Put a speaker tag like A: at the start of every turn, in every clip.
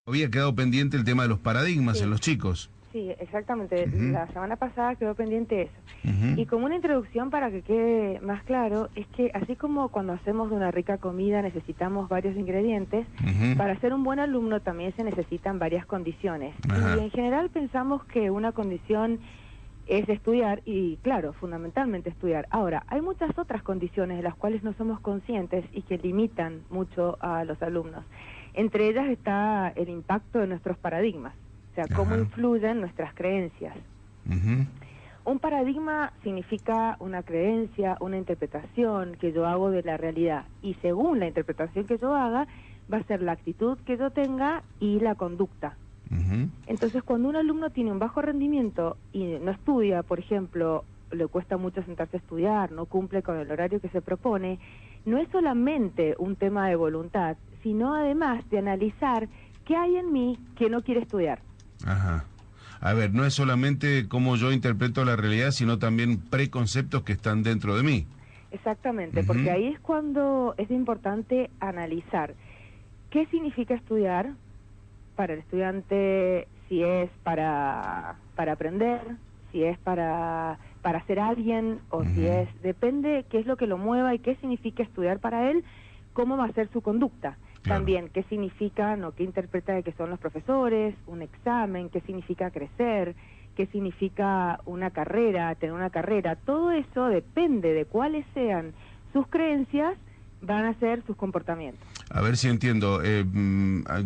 A: Había quedado pendiente el tema de los paradigmas en
B: Sí,
A: los chicos.
B: sí, exactamente.
A: Ujú,
B: La semana pasada quedó pendiente eso.
A: ujú,
B: Y como una introducción para que quede más claro, es que así como cuando hacemos una rica comida necesitamos varios ingredientes,
A: ujú,
B: para ser un buen alumno también se necesitan varias condiciones. Y
A: ajá,
B: en general pensamos que una condición es estudiar y, claro, fundamentalmente estudiar. Ahora, hay muchas otras condiciones de las cuales no somos conscientes y que limitan mucho a los alumnos. Entre ellas está el impacto de nuestros paradigmas, o sea, cómo
A: ajá,
B: influyen nuestras creencias.
A: ujú,
B: Un paradigma significa una creencia, una interpretación que yo hago de la realidad. Y según la interpretación que yo haga, va a ser la actitud que yo tenga y la conducta.
A: ujú,
B: Entonces, cuando un alumno tiene un bajo rendimiento y no estudia, por ejemplo, le cuesta mucho sentarse a estudiar, no cumple con el horario que se propone, no es solamente un tema de voluntad, sino además de analizar qué hay en mí que no quiere estudiar.
A: ajá. A ver, no es solamente cómo yo interpreto la realidad, sino también preconceptos que están dentro de mí.
B: Exactamente, porque
A: Ujú,
B: ahí es cuando es importante analizar qué significa estudiar para el estudiante, si es para aprender, si es para ser alguien, o si
A: ujú,
B: es, depende qué es lo que lo mueva y qué significa estudiar para él, cómo va a ser su conducta.
A: claro.
B: También qué significan o qué interpreta de que son los profesores, un examen, qué significa crecer, qué significa una carrera, tener una carrera. Todo eso depende de cuáles sean sus creencias, van a ser sus comportamientos.
A: A ver si entiendo.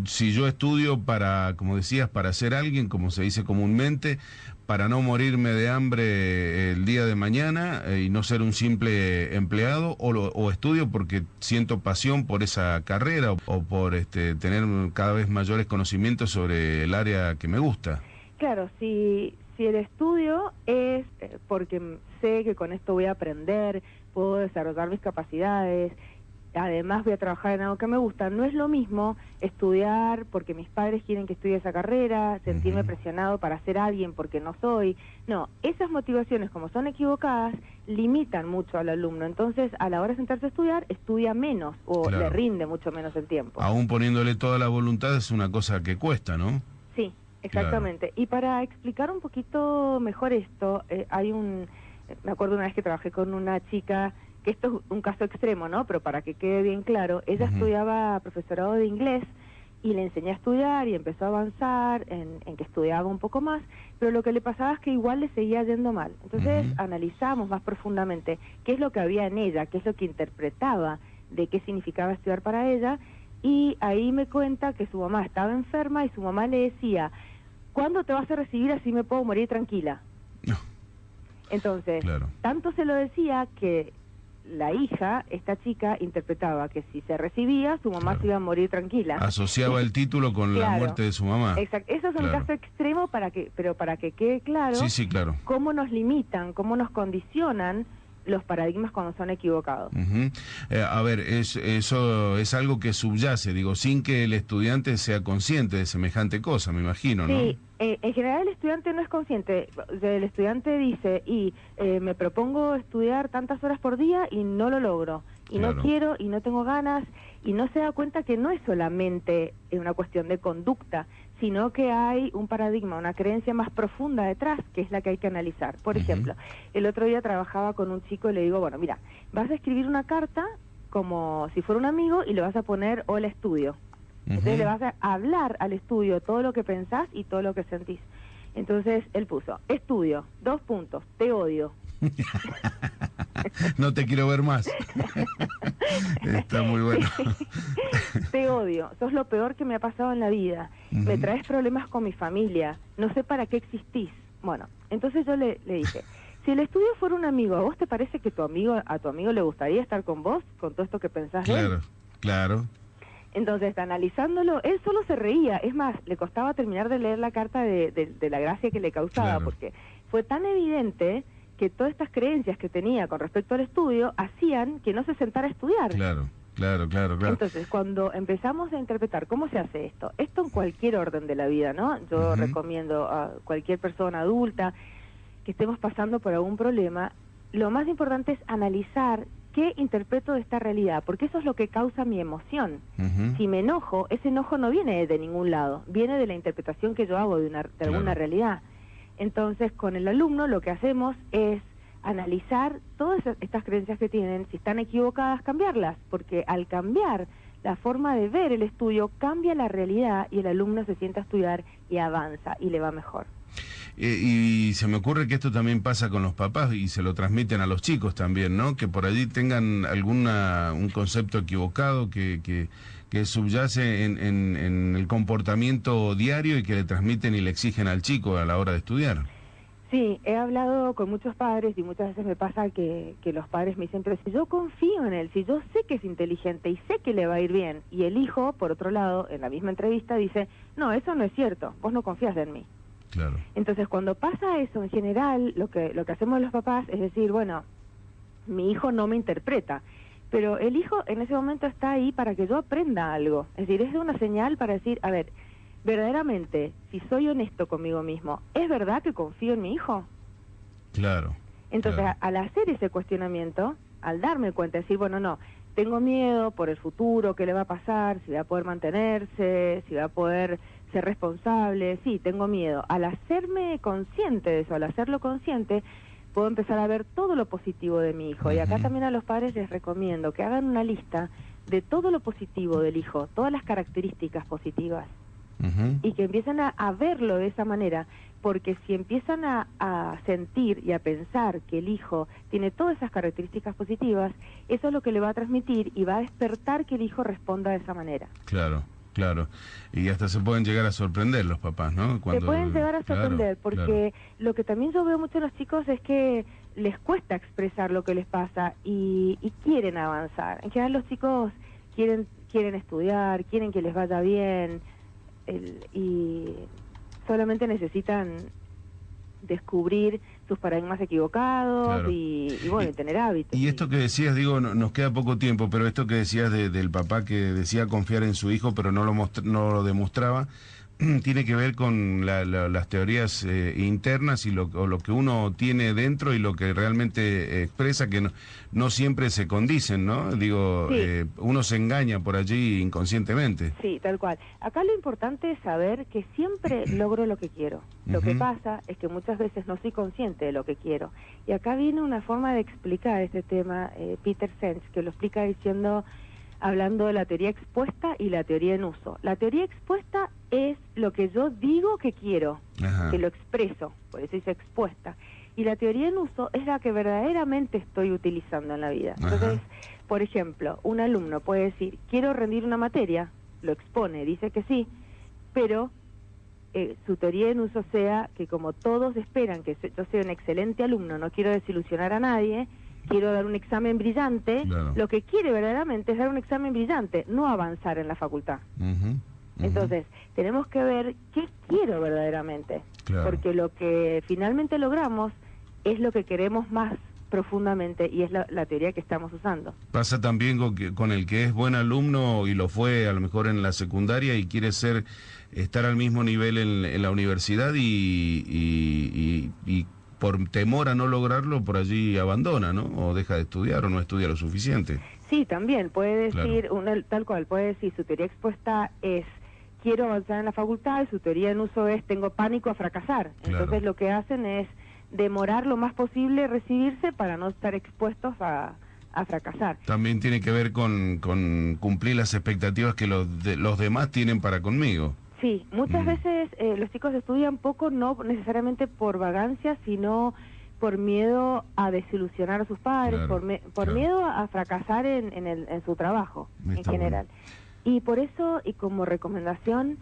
A: Si yo estudio para, como decías, para ser alguien, como se dice comúnmente, para no morirme de hambre el día de mañana y no ser un simple empleado, o estudio porque siento pasión por esa carrera o por tener cada vez mayores conocimientos sobre el área que me gusta.
B: Claro, si el estudio es porque sé que con esto voy a aprender, puedo desarrollar mis capacidades, además voy a trabajar en algo que me gusta, no es lo mismo estudiar porque mis padres quieren que estudie esa carrera, sentirme
A: Ujú,
B: presionado para ser alguien porque no soy. No, esas motivaciones, como son equivocadas, limitan mucho al alumno. Entonces, a la hora de sentarse a estudiar, estudia menos o le
A: claro.
B: rinde mucho menos el tiempo.
A: Aún poniéndole toda la voluntad es una cosa que cuesta, ¿no?
B: Sí,
A: Claro.
B: exactamente. Y para explicar un poquito mejor esto, me acuerdo una vez que trabajé con una chica, que esto es un caso extremo, ¿no? Pero para que quede bien claro, ella
A: Ujú,
B: estudiaba profesorado de inglés y le enseñé a estudiar y empezó a avanzar en que estudiaba un poco más, pero lo que le pasaba es que igual le seguía yendo mal. Entonces
A: ujú.
B: analizamos más profundamente qué es lo que había en ella, qué es lo que interpretaba de qué significaba estudiar para ella, y ahí me cuenta que su mamá estaba enferma y su mamá le decía, ¿cuándo te vas a recibir así me puedo morir tranquila?
A: No,
B: Entonces,
A: claro.
B: tanto se lo decía que la hija, esta chica, interpretaba que si se recibía, su mamá se
A: Claro.
B: iba a morir tranquila.
A: Asociaba el título con la
B: Claro,
A: muerte de su mamá.
B: exacto. Eso es un
A: Claro.
B: caso extremo pero para que quede
A: Sí,
B: claro
A: sí, claro.
B: cómo nos limitan, cómo nos condicionan los paradigmas cuando son equivocados.
A: Ujú. A ver, eso es algo que subyace, digo, sin que el estudiante sea consciente de semejante cosa, me imagino, ¿no?
B: Sí, en general el estudiante no es consciente. El estudiante dice, me propongo estudiar tantas horas por día y no lo logro, y no
A: Claro.
B: quiero, y no tengo ganas, y no se da cuenta que no es solamente una cuestión de conducta, sino que hay un paradigma, una creencia más profunda detrás, que es la que hay que analizar. Por
A: Ujú,
B: ejemplo, el otro día trabajaba con un chico y le digo, bueno, mira, vas a escribir una carta como si fuera un amigo y le vas a poner hola estudio. Entonces le
A: ujú.
B: vas a hablar al estudio todo lo que pensás y todo lo que sentís. Entonces él puso, estudio, 2 puntos, te odio.
A: No te quiero ver más. Está muy bueno.
B: Te odio, sos lo peor que me ha pasado en la vida. Me
A: Ujú,
B: traes problemas con mi familia, no sé para qué existís. Bueno, entonces yo le dije, si el estudio fuera un amigo, ¿a vos te parece que a tu amigo le gustaría estar con vos, con todo esto que pensás de él?
A: claro, claro,
B: Entonces, analizándolo, él solo se reía. Es más, le costaba terminar de leer la carta de la gracia que le causaba,
A: claro,
B: porque fue tan evidente que todas estas creencias que tenía con respecto al estudio hacían que no se sentara a estudiar.
A: claro, claro, claro, claro.
B: Entonces, cuando empezamos a interpretar cómo se hace esto en cualquier orden de la vida, ¿no? Yo
A: Ujú,
B: recomiendo a cualquier persona adulta que estemos pasando por algún problema, lo más importante es analizar ¿qué interpreto de esta realidad? Porque eso es lo que causa mi emoción. Si me enojo, ese enojo no viene de ningún lado, viene de la interpretación que yo hago de alguna realidad. Entonces, con el alumno lo que hacemos es analizar todas estas creencias que tienen, si están equivocadas, cambiarlas, porque al cambiar la forma de ver el estudio, cambia la realidad y el alumno se sienta a estudiar y avanza y le va mejor.
A: Y se me ocurre que esto también pasa con los papás y se lo transmiten a los chicos también, ¿no? Que por allí tengan un concepto equivocado que subyace en el comportamiento diario y que le transmiten y le exigen al chico a la hora de estudiar.
B: Sí, he hablado con muchos padres y muchas veces me pasa que los padres me dicen, pero si yo confío en él, si yo sé que es inteligente y sé que le va a ir bien, y el hijo, por otro lado, en la misma entrevista dice, no, eso no es cierto, vos no confías en mí.
A: Claro.
B: Entonces, cuando pasa eso, en general, lo que hacemos los papás es decir, bueno, mi hijo no me interpreta, pero el hijo en ese momento está ahí para que yo aprenda algo. Es decir, es una señal para decir, a ver, verdaderamente, si soy honesto conmigo mismo, ¿es verdad que confío en mi hijo?
A: Claro.
B: Entonces,
A: claro.
B: Al hacer ese cuestionamiento, al darme cuenta, decir, bueno, no, tengo miedo por el futuro, qué le va a pasar, si va a poder mantenerse, si va a poder ser responsable, sí, tengo miedo. Al hacerme consciente de eso, al hacerlo consciente, puedo empezar a ver todo lo positivo de mi hijo. Y acá también a los padres les recomiendo que hagan una lista de todo lo positivo del hijo, todas las características positivas, y que empiecen a verlo de esa manera, porque si empiezan a sentir y a pensar que el hijo tiene todas esas características positivas, eso es lo que le va a transmitir y va a despertar que el hijo responda de esa manera.
A: Claro. Claro, y hasta se pueden llegar a sorprender los papás, ¿no?
B: Se pueden llegar a sorprender, porque lo que también yo veo mucho en los chicos es que les cuesta expresar lo que les pasa y quieren avanzar. En general los chicos quieren estudiar, quieren que les vaya bien, y solamente necesitan descubrir sus paradigmas equivocados,
A: claro.
B: y bueno, y tener hábitos.
A: Y esto que decías, digo, nos queda poco tiempo, pero esto que decías del papá que decía confiar en su hijo, pero no lo demostraba, tiene que ver con las teorías internas y lo que uno tiene dentro y lo que realmente expresa, que no siempre se condicen, ¿no? Digo, sí. Uno se engaña por allí inconscientemente.
B: Sí, tal cual. Acá lo importante es saber que siempre logro lo que quiero. Lo que pasa es que muchas veces no soy consciente de lo que quiero. Y acá viene una forma de explicar este tema, Peter Senge, que lo explica hablando de la teoría expuesta y la teoría en uso. La teoría expuesta es lo que yo digo que quiero, que lo expreso, por eso dice expuesta. Y la teoría en uso es la que verdaderamente estoy utilizando en la vida. Entonces, por ejemplo, un alumno puede decir, quiero rendir una materia, lo expone, dice que sí, pero su teoría en uso sea que como todos esperan que yo sea un excelente alumno, no quiero desilusionar a nadie, quiero dar un examen brillante, lo que quiere verdaderamente es dar un examen brillante, no avanzar en la facultad. Entonces, tenemos que ver qué quiero verdaderamente, porque lo que finalmente logramos es lo que queremos más profundamente y es la teoría que estamos usando.
A: Pasa también con el que es buen alumno y lo fue a lo mejor en la secundaria y quiere estar al mismo nivel en la universidad y por temor a no lograrlo, por allí abandona, ¿no? O deja de estudiar o no estudia lo suficiente.
B: Sí, también puede decir, tal cual, puede decir, su teoría expuesta es, quiero avanzar en la facultad, y su teoría en uso es, tengo pánico a fracasar. Entonces lo que hacen es demorar lo más posible recibirse para no estar expuestos a fracasar. También
A: tiene que ver con cumplir las expectativas que los demás tienen para conmigo.
B: Sí, muchas veces los chicos estudian poco, no necesariamente por vagancia, sino por miedo a desilusionar a sus padres, por miedo a fracasar en su trabajo en general. Y por eso, y como recomendación,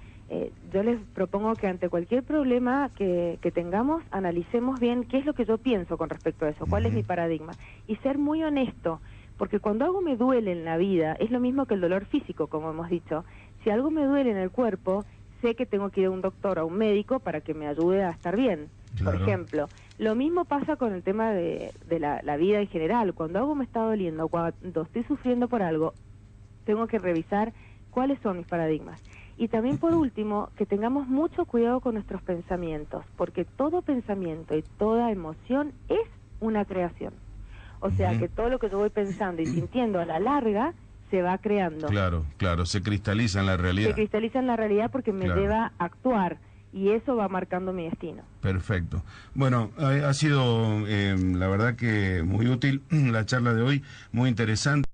B: yo les propongo que ante cualquier problema que tengamos, analicemos bien qué es lo que yo pienso con respecto a eso, cuál es mi paradigma, y ser muy honesto, porque cuando algo me duele en la vida, es lo mismo que el dolor físico, como hemos dicho. Si algo me duele en el cuerpo, sé que tengo que ir a un doctor o a un médico para que me ayude a estar bien, por ejemplo. Lo mismo pasa con el tema de la vida en general. Cuando algo me está doliendo, cuando estoy sufriendo por algo, tengo que revisar cuáles son mis paradigmas. Y también, por último, que tengamos mucho cuidado con nuestros pensamientos, porque todo pensamiento y toda emoción es una creación. O sea que todo lo que yo voy pensando y sintiendo a la larga se va creando.
A: Claro, claro, se cristaliza en la realidad.
B: Se cristaliza en la realidad porque me lleva a actuar y eso va marcando mi destino.
A: Perfecto. Bueno, ha sido la verdad que muy útil la charla de hoy, muy interesante.